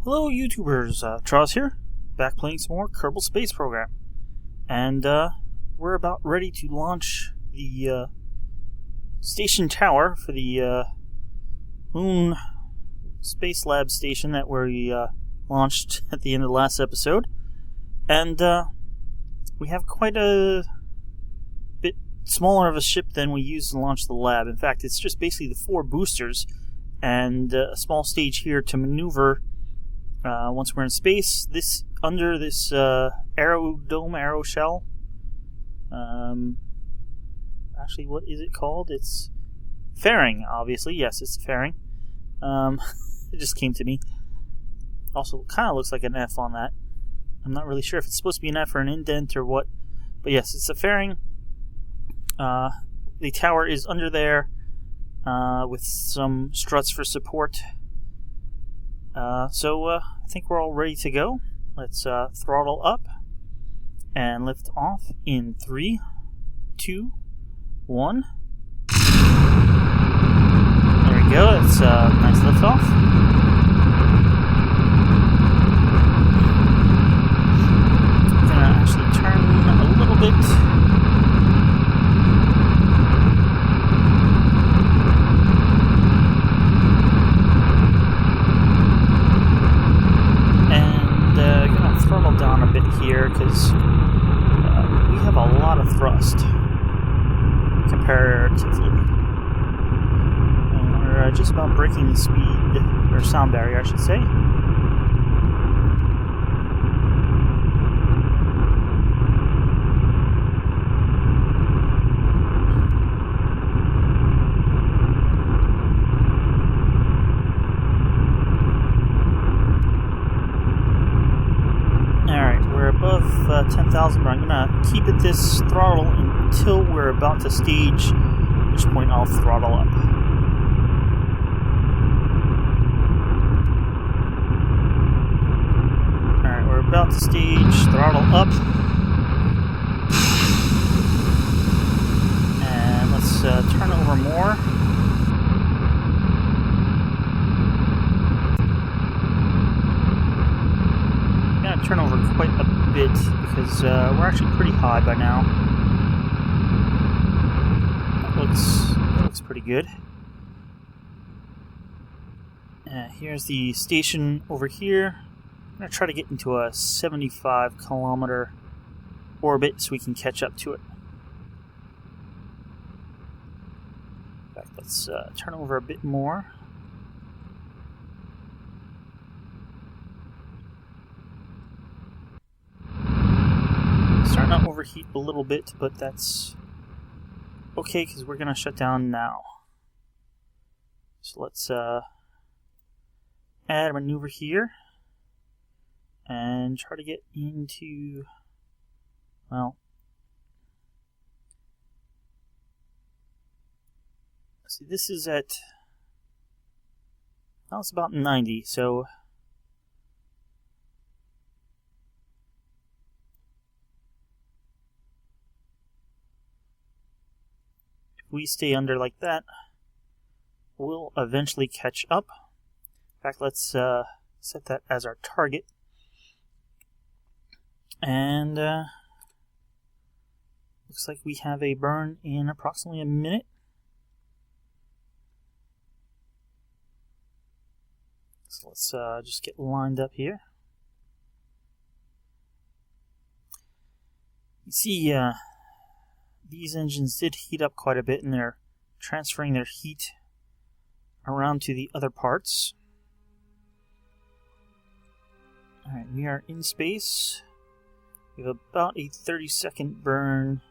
Hello YouTubers, Charles here, back playing some more Kerbal Space Program. And we're about ready to launch the station tower for the Moon Space Lab station that we launched at the end of the last episode. And we have quite a bit smaller of a ship than we used to launch the lab. In fact, it's just basically the 4 boosters and a small stage here to maneuver once we're in space. This under this arrow shell. Actually, what is it called? It's fairing, obviously. Yes, it's fairing. It just came to me. Also, kind of looks like an F on that. I'm not really sure if it's supposed to be an F or an indent or what. But yes, it's a fairing. The tower is under there with some struts for support. So I think we're all ready to go. Let's throttle up and lift off in 3, 2, 1. There we go. It's a nice lift off. I'm gonna actually turn a little bit. Down a bit here because we have a lot of thrust comparatively, and we're just about breaking the speed or sound barrier, I should say. Above 10,000, but I'm gonna keep it this throttle until we're about to stage, at which point I'll throttle up. Alright, we're about to stage, throttle up. And let's turn over more. Turn over quite a bit because we're actually pretty high by now. That looks pretty good. Here's the station over here. I'm going to try to get into a 75-kilometer orbit so we can catch up to it. In fact, let's turn over a bit more. Starting to overheat a little bit, but that's okay because we're going to shut down now. So let's add a maneuver here and try to get into, well, let's see, this is at, well, it's about 90, so we stay under like that, we'll eventually catch up. In fact, let's set that as our target. And looks like we have a burn in approximately a minute. So let's just get lined up here. You see, these engines did heat up quite a bit, and they're transferring their heat around to the other parts. Alright, we are in space. We have about a 30-second burn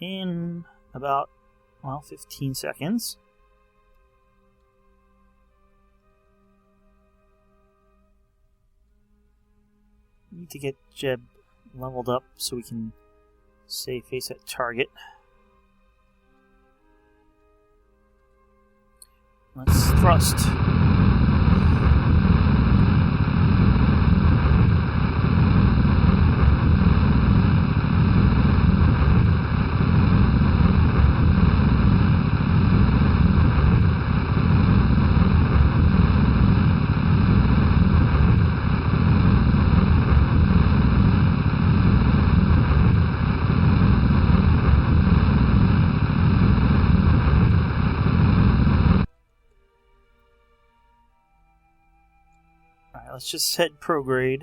in about, well, 15 seconds. We need to get Jeb leveled up so we can say face at target. Let's thrust. let's just head prograde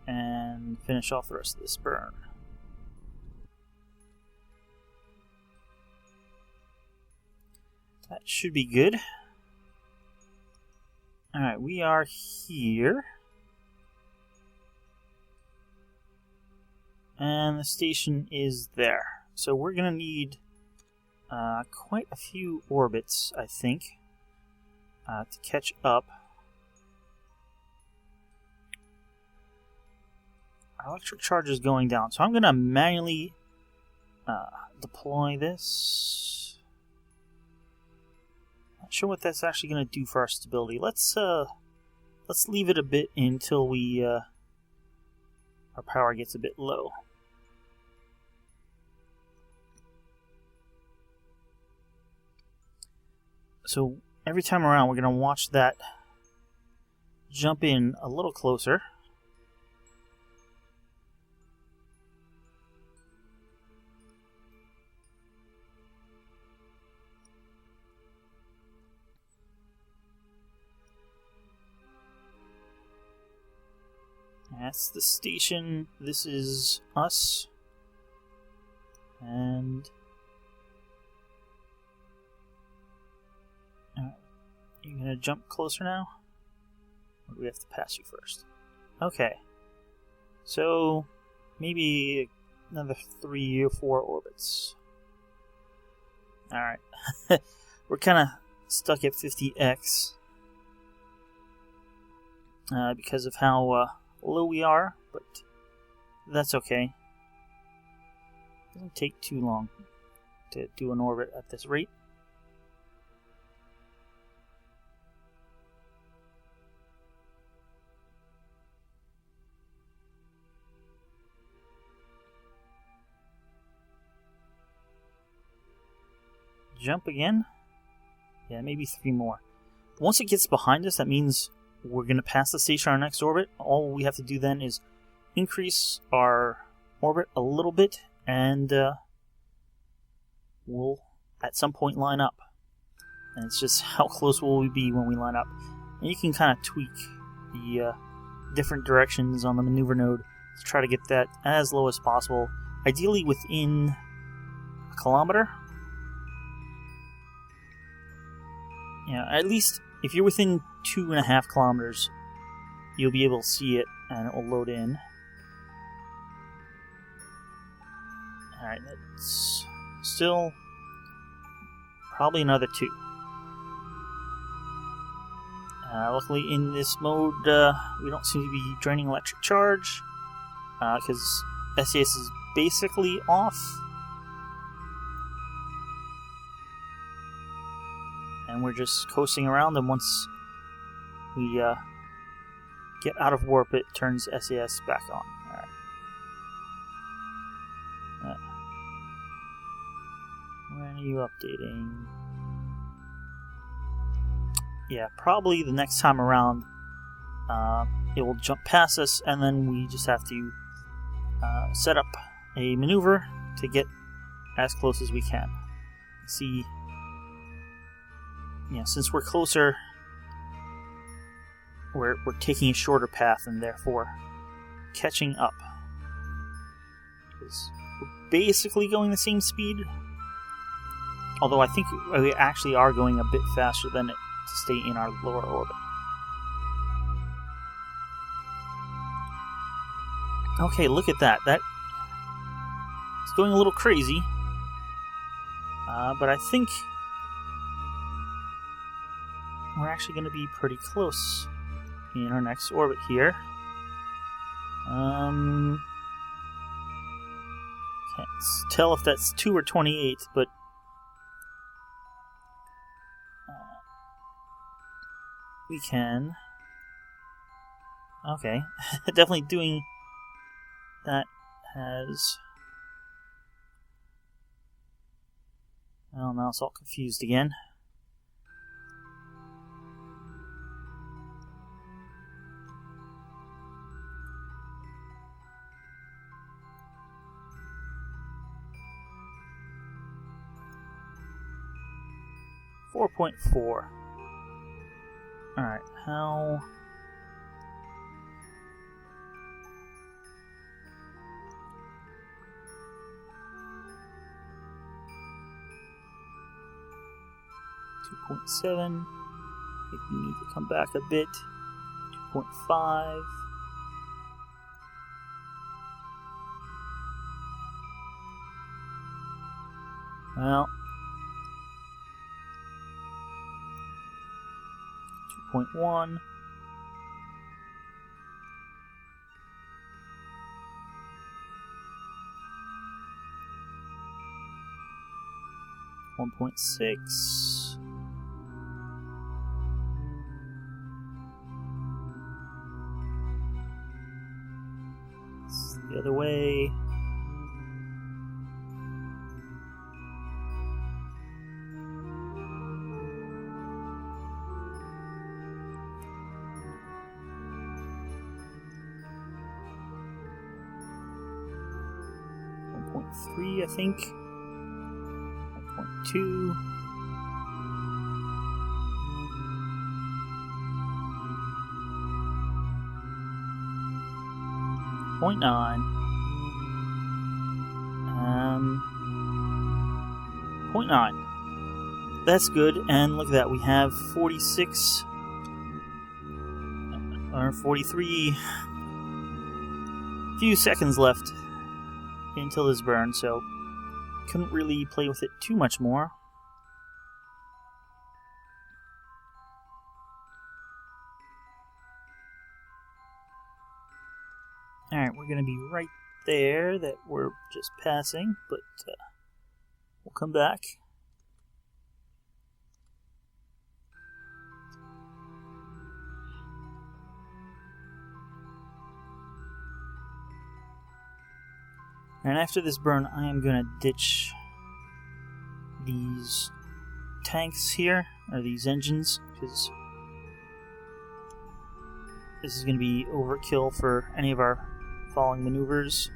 and finish off the rest of this burn. That should be good. Alright, we are here. And the station is there. So we're going to need quite a few orbits, I think, to catch up. Our electric charge is going down, so I'm going to manually deploy this. Not sure what that's actually going to do for our stability. Let's leave it a bit until we our power gets a bit low. So every time around, we're going to watch that jump in a little closer. That's the station. This is us. And you're gonna jump closer now? Or do we have to pass you first? Okay. So maybe another 3 or 4 orbits. Alright. We're kinda stuck at 50x. Because of how low we are, but that's okay. Doesn't take too long to do an orbit at this rate. Jump again. Yeah, maybe 3 more. Once it gets behind us, that means we're going to pass the station on our next orbit. All we have to do then is increase our orbit a little bit, and we'll at some point line up. And it's just how close will we be when we line up. And you can kind of tweak the different directions on the maneuver node to try to get that as low as possible, ideally within a kilometer. Yeah, at least if you're within 2.5 kilometers, you'll be able to see it and it will load in. Alright, that's still probably another 2. Luckily in this mode, we don't seem to be draining electric charge, because SAS is basically off. And we're just coasting around, and once we get out of warp, it turns SAS back on. Alright. When are you updating? Yeah, probably the next time around, it will jump past us, and then we just have to set up a maneuver to get as close as we can. See, since we're closer, we're taking a shorter path and therefore catching up. Because we're basically going the same speed, although I think we actually are going a bit faster than it to stay in our lower orbit. Okay, look at that. That it's going a little crazy, but I think we're actually going to be pretty close in our next orbit here. Can't tell if that's 2 or 28, but we can. Okay, definitely doing that has. Well, now it's all confused again. .4. Alright, how... .7. I think we need to come back a bit. 2.5. Well, 2.1. .6. The other way. .3, I think. 1.2. .9. 0.9. That's good, and look at that, we have 46 or 43 few seconds left until this burn, so couldn't really play with it too much more. Alright, we're going to be right there that we're just passing, but we'll come back. And after this burn, I am going to ditch these tanks here, or these engines, because this is going to be overkill for any of our following maneuvers.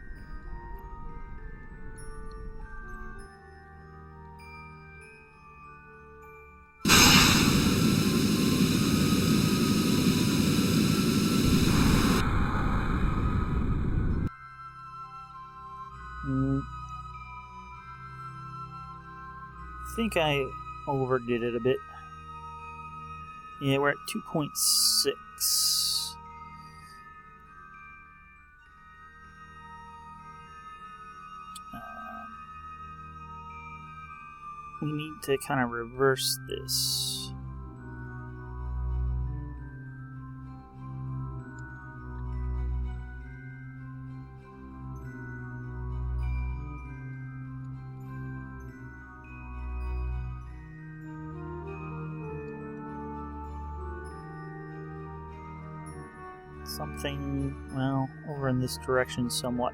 I think I overdid it a bit. Yeah, we're at 2.6. We need to kind of reverse this. Something, well, over in this direction somewhat.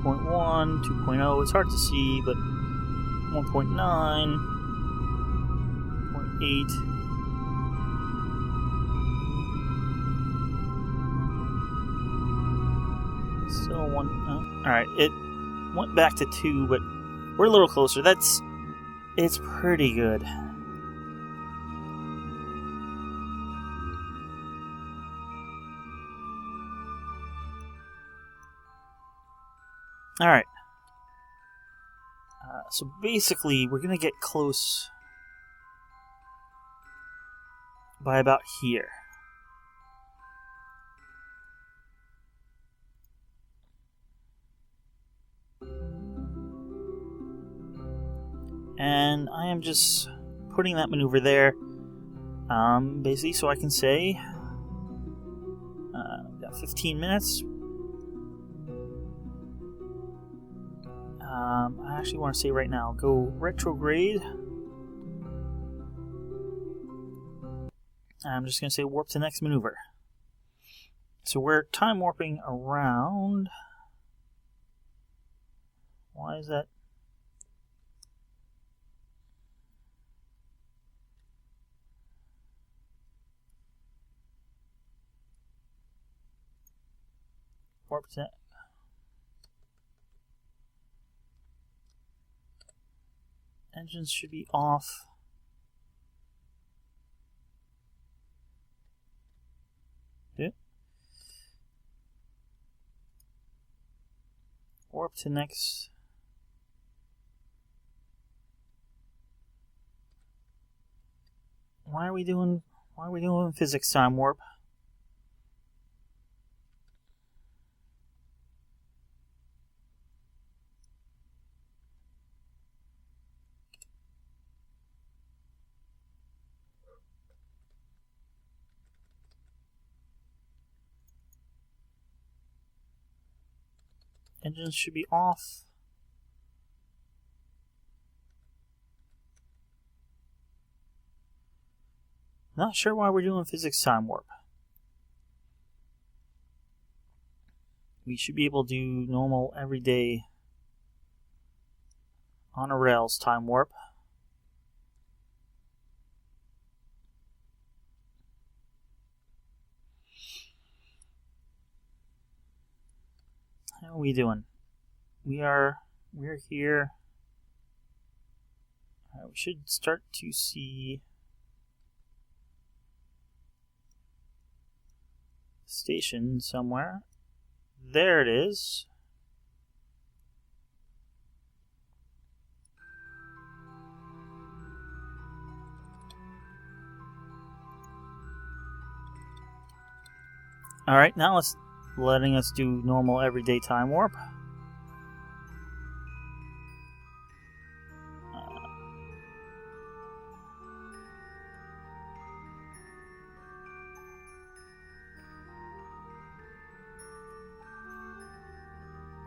.1, 2.0, it's hard to see, but 1.9, 0.8. Still one. Alright, it went back to 2, but we're a little closer. It's pretty good. Alright. So basically, we're going to get close by about here. And I am just putting that maneuver there, basically so I can say, we've got 15 minutes. I actually want to say right now, go retrograde. I'm just going to say warp to next maneuver. So we're time warping around. Why is that? Warp to. Engines should be off. Okay. Warp to next. Why are we doing physics time warp? Engines should be off. Not sure why we're doing physics time warp. We should be able to do normal everyday on a rails time warp. How are we doing? We're here. We should start to see station somewhere. There it is. Alright, now it's letting us do normal everyday time warp.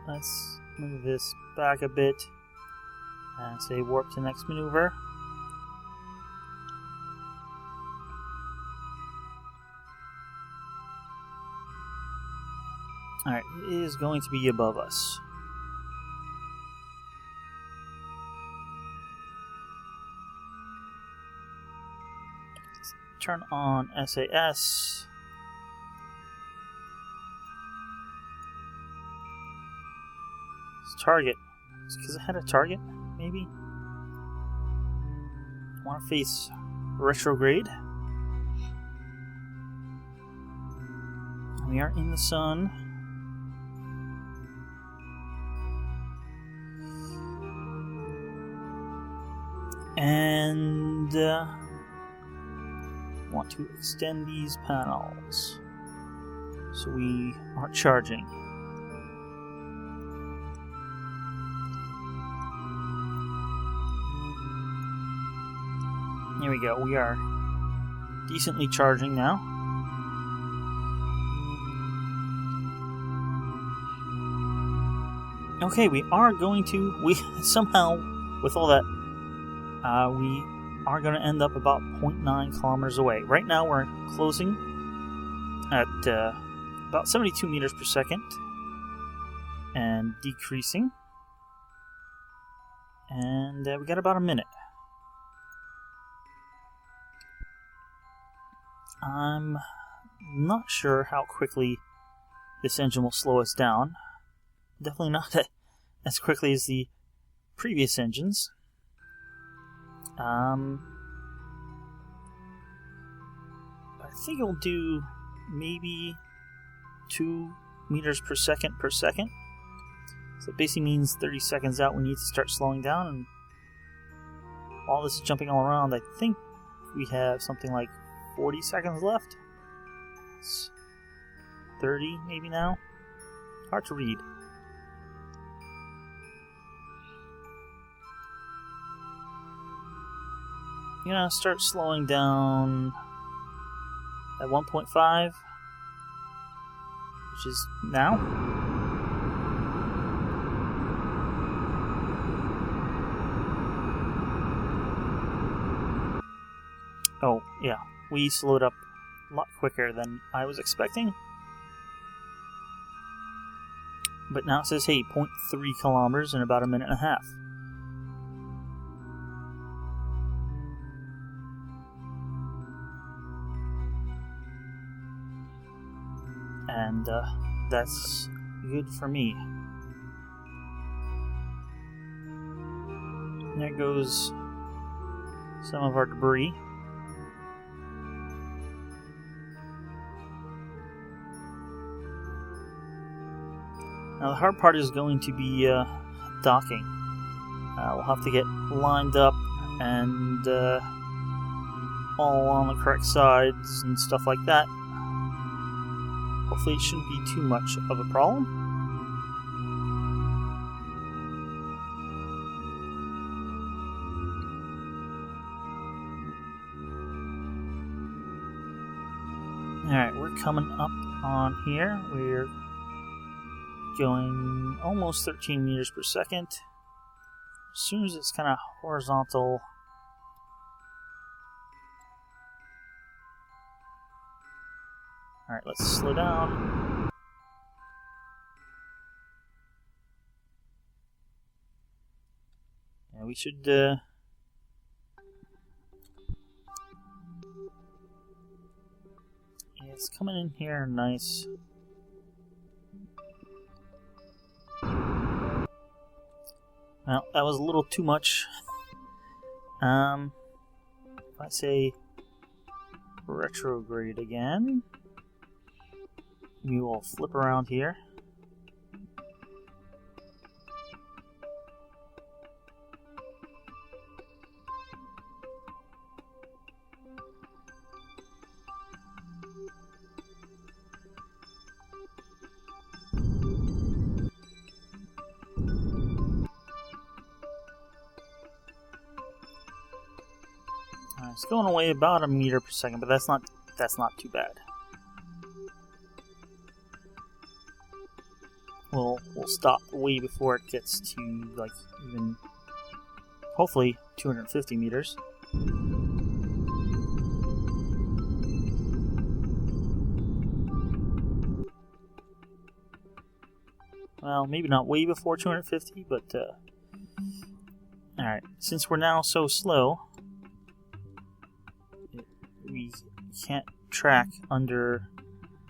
Let's move this back a bit and say warp to next maneuver. Alright, it is going to be above us. Let's turn on SAS. Target. It's because I had a target, maybe? I want to face retrograde. We are in the sun. And want to extend these panels so we aren't charging. Here we go. We are decently charging now. Okay, we are going to... somehow, with all that, we are going to end up about 0.9 kilometers away. Right now we're closing at about 72 meters per second and decreasing. And we got about a minute. I'm not sure how quickly this engine will slow us down. Definitely not as quickly as the previous engines. I think it'll do maybe 2 meters per second. So it basically means 30 seconds out we need to start slowing down, and while this is jumping all around, I think we have something like 40 seconds left. It's 30 maybe now. Hard to read. You're gonna start slowing down at 1.5, which is now. Oh, yeah. We slowed up a lot quicker than I was expecting. But now it says, hey, 0.3 kilometers in about a minute and a half. And that's good for me. There goes some of our debris. Now the hard part is going to be docking. We'll have to get lined up and all on the correct sides and stuff like that. Hopefully it shouldn't be too much of a problem. Alright, we're coming up on here. We're going almost 13 meters per second. As soon as it's kind of horizontal, alright, let's slow down. Yeah, we should yeah, it's coming in here nice. Well, that was a little too much. If I say retrograde again, we will flip around here. It's going away about a meter per second, but that's not too bad. We'll stop way before it gets to like even hopefully 250 meters. Well, maybe not way before 250, but alright, since we're now so slow, we can't track under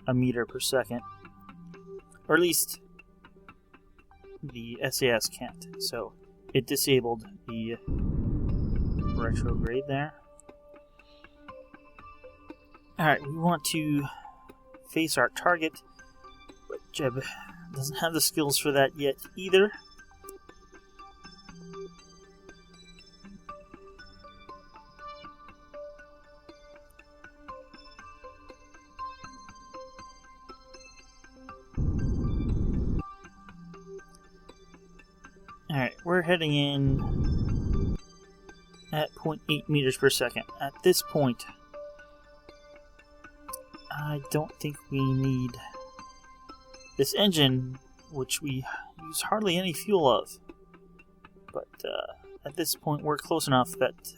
a meter per second, or at least the SAS can't, so it disabled the retrograde there. Alright, we want to face our target, but Jeb doesn't have the skills for that yet either. Alright, we're heading in at 0.8 meters per second. At this point, I don't think we need this engine, which we use hardly any fuel of. But at this point, we're close enough that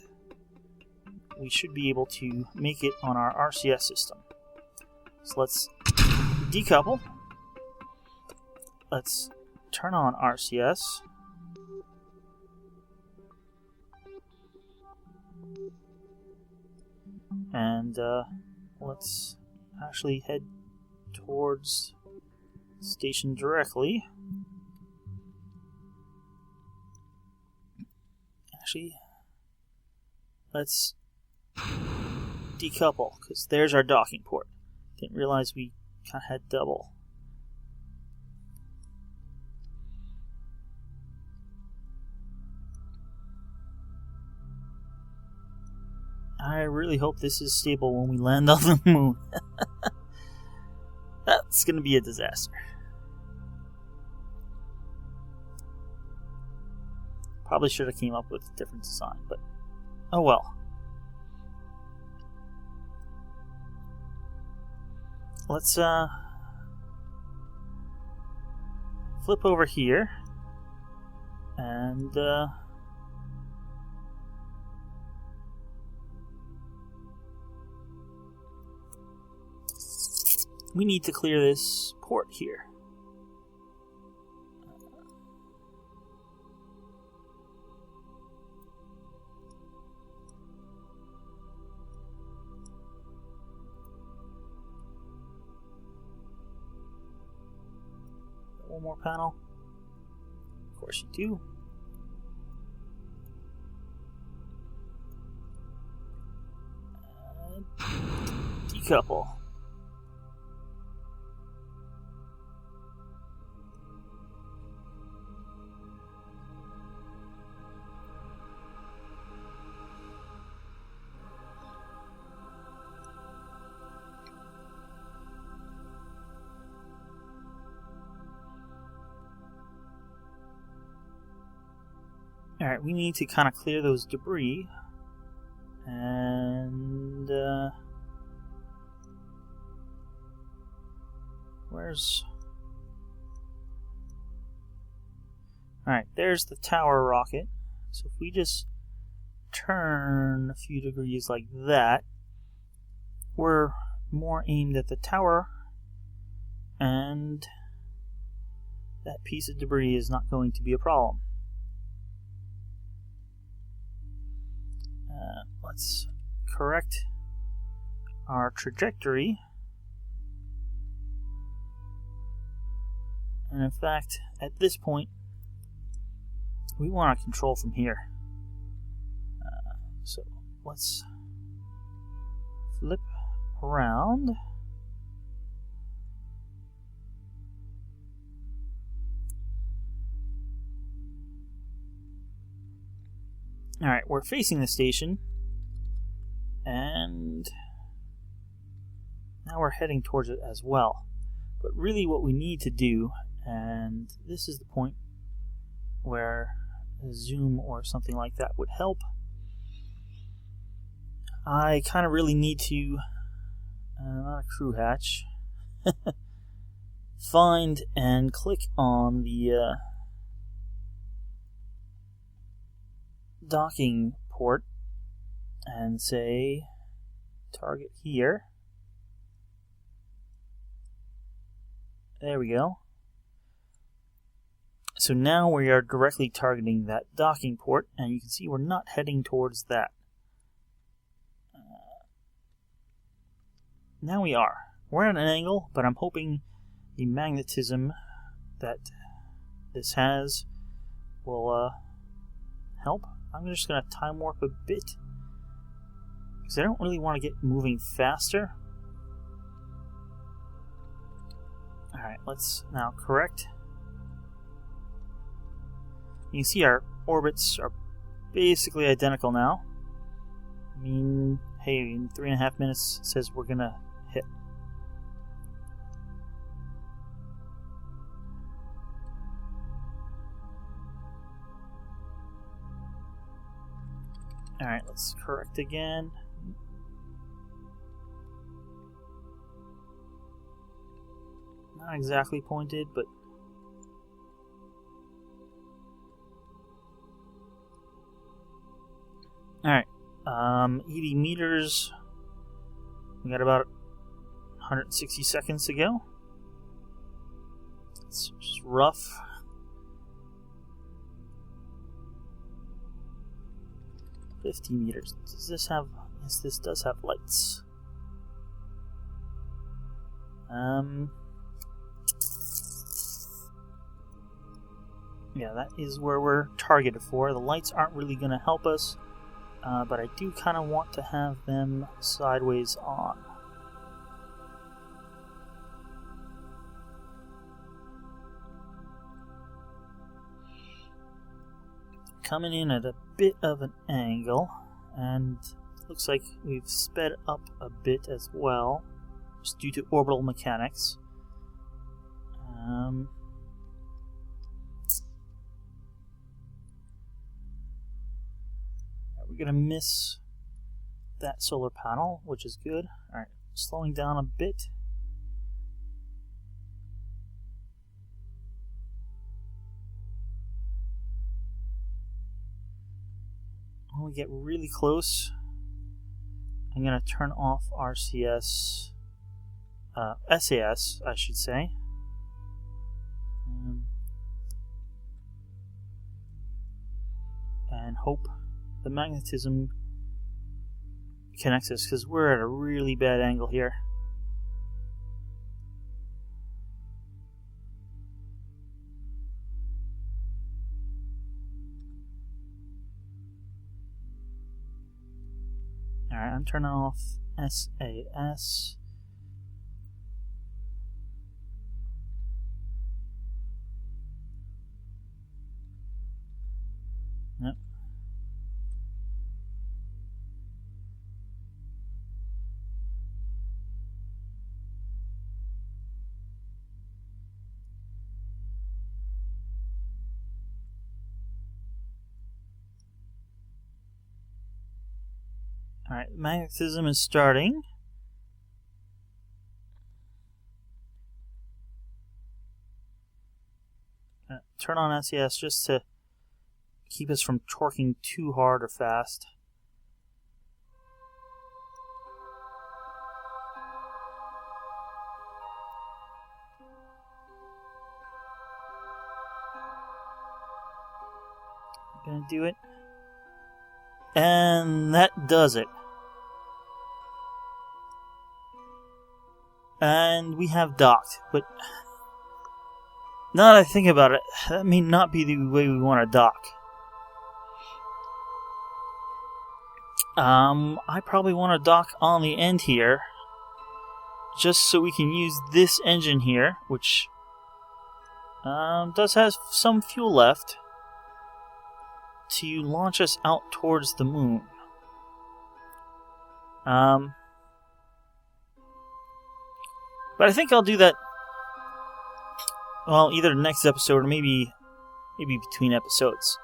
we should be able to make it on our RCS system. So let's decouple. Let's turn on RCS. And let's actually head towards the station directly. Actually, let's decouple, because there's our docking port. Didn't realize we kind of had double. I really hope this is stable when we land on the moon. That's going to be a disaster. Probably should have came up with a different design, but oh well. Let's flip over here and we need to clear this port here. One more panel. Of course you do. couple. Alright, we need to kind of clear those debris. And, where's... Alright, there's the tower rocket. So if we just turn a few degrees like that, we're more aimed at the tower, and that piece of debris is not going to be a problem. Let's correct our trajectory. And in fact, at this point, we want to control from here. So let's flip around. Alright, we're facing the station. And now we're heading towards it as well. But really what we need to do, and this is the point where a zoom or something like that would help. I kind of really need to, not a crew hatch, find and click on the docking port and say target here. There we go. So now we are directly targeting that docking port, and you can see we're not heading towards that. Now we are. We're at an angle, but I'm hoping the magnetism that this has will help. I'm just going to time warp a bit, because I don't really want to get moving faster. Alright, let's now correct. You can see our orbits are basically identical now. I mean, hey, in 3.5 minutes it says we're going to hit. Alright, let's correct again. Not exactly pointed, but alright. 80 meters. We got about 160 seconds to go. It's just rough. $50 meters. Does this have... Yes, this does have lights. Yeah, that is where we're targeted for. The lights aren't really going to help us, but I do kind of want to have them sideways on. Coming in at a bit of an angle, and looks like we've sped up a bit as well, just due to orbital mechanics. We're going to miss that solar panel, which is good. Alright, slowing down a bit. When we get really close, I'm going to turn off RCS, SAS, I should say. And hope the magnetism connects us, because we're at a really bad angle here. Alright, I'm turning off SAS. Yep. Alright, magnetism is starting. Turn on SES just to keep us from torquing too hard or fast. Gonna do it. And that does it. And we have docked, but now that I think about it, that may not be the way we want to dock. I probably want to dock on the end here, just so we can use this engine here, which does have some fuel left, to launch us out towards the moon. But I think I'll do that, well, either the next episode or maybe between episodes.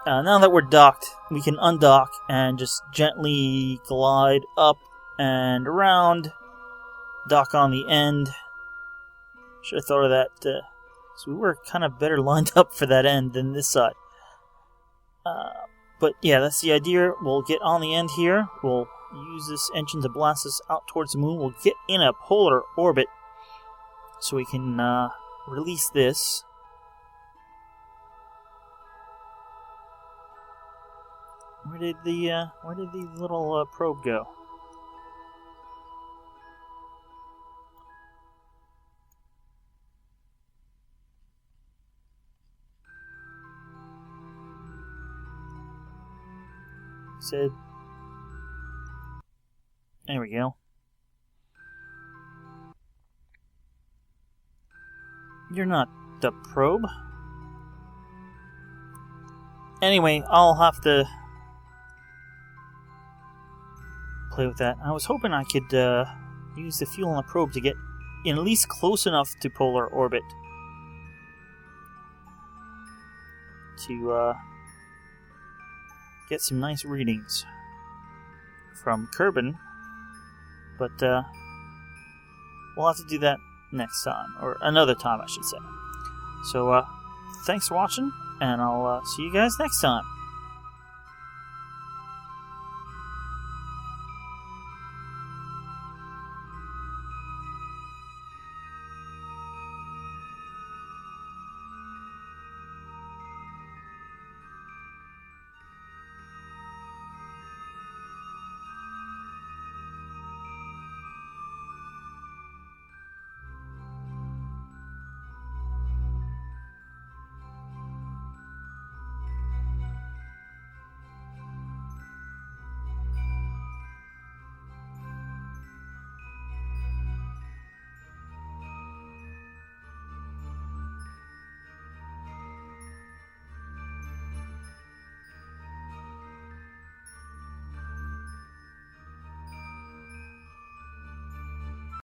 Now that we're docked, we can undock and just gently glide up and around, dock on the end. Should have thought of that, so we were kind of better lined up for that end than this side. But yeah, that's the idea. We'll get on the end here, we'll use this engine to blast us out towards the moon, we'll get in a polar orbit so we can release this. Where did the little probe go? Said, there we go. You're not the probe. Anyway, I'll have to play with that. I was hoping I could use the fuel on the probe to get in at least close enough to polar orbit to get some nice readings from Kerbal, but we'll have to do that next time, or another time I should say. So thanks for watching, and I'll see you guys next time.